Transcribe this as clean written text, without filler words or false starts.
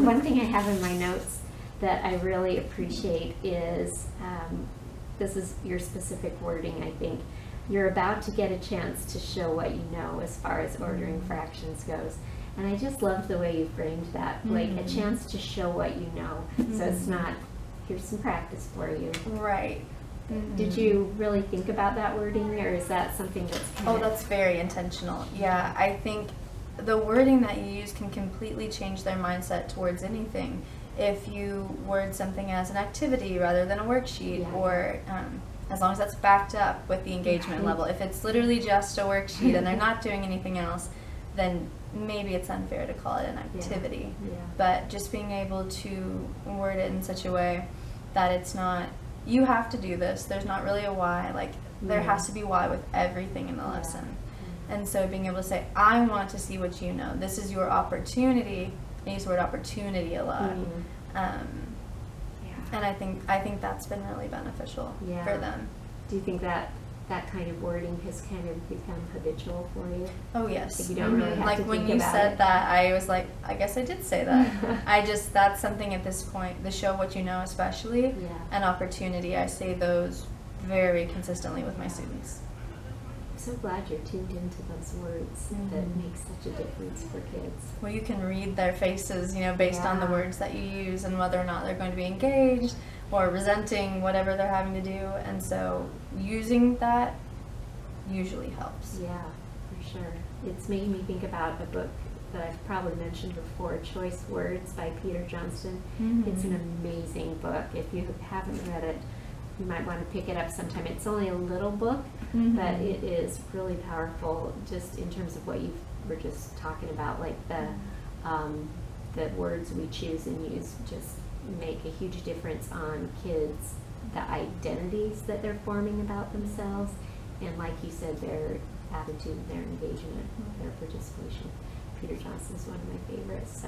one thing I have in my notes that I really appreciate is, this is your specific wording, I think. You're about to get a chance to show what you know as far as ordering fractions goes. And I just loved the way you framed that, like a chance to show what you know. So it's not, here's some practice for you. Right. Did you really think about that wording, or is that something that's kind Oh, of... that's very intentional. Yeah, I think the wording that you use can completely change their mindset towards anything. If you word something as an activity rather than a worksheet, or as long as that's backed up with the engagement level. If it's literally just a worksheet and they're not doing anything else, then maybe it's unfair to call it an activity. But just being able to word it in such a way that it's not, you have to do this, there's not really a why, like there has to be why with everything in the lesson. And so being able to say, I want to see what you know, this is your opportunity, I use the word opportunity a lot. And I think that's been really beneficial for them. Do you think that that kind of wording has kind of become habitual for you? Oh yes. Like you don't really have like to when think you about said it. that, I was like, I guess I did say that. That's something at this point, the show what you know especially, an opportunity, I say those very consistently with my students. I'm so glad you're tuned into those words that make such a difference for kids. Well, you can read their faces, based on the words that you use and whether or not they're going to be engaged or resenting whatever they're having to do. And so using that usually helps. Yeah, for sure. It's made me think about a book that I've probably mentioned before, Choice Words by Peter Johnston. It's an amazing book. If you haven't read it, you might want to pick it up sometime. It's only a little book, but it is really powerful just in terms of what you were just talking about, like the words we choose and use just make a huge difference on kids, the identities that they're forming about themselves, and like you said, their attitude, their engagement, their participation. Peter Johnston's one of my favorites. So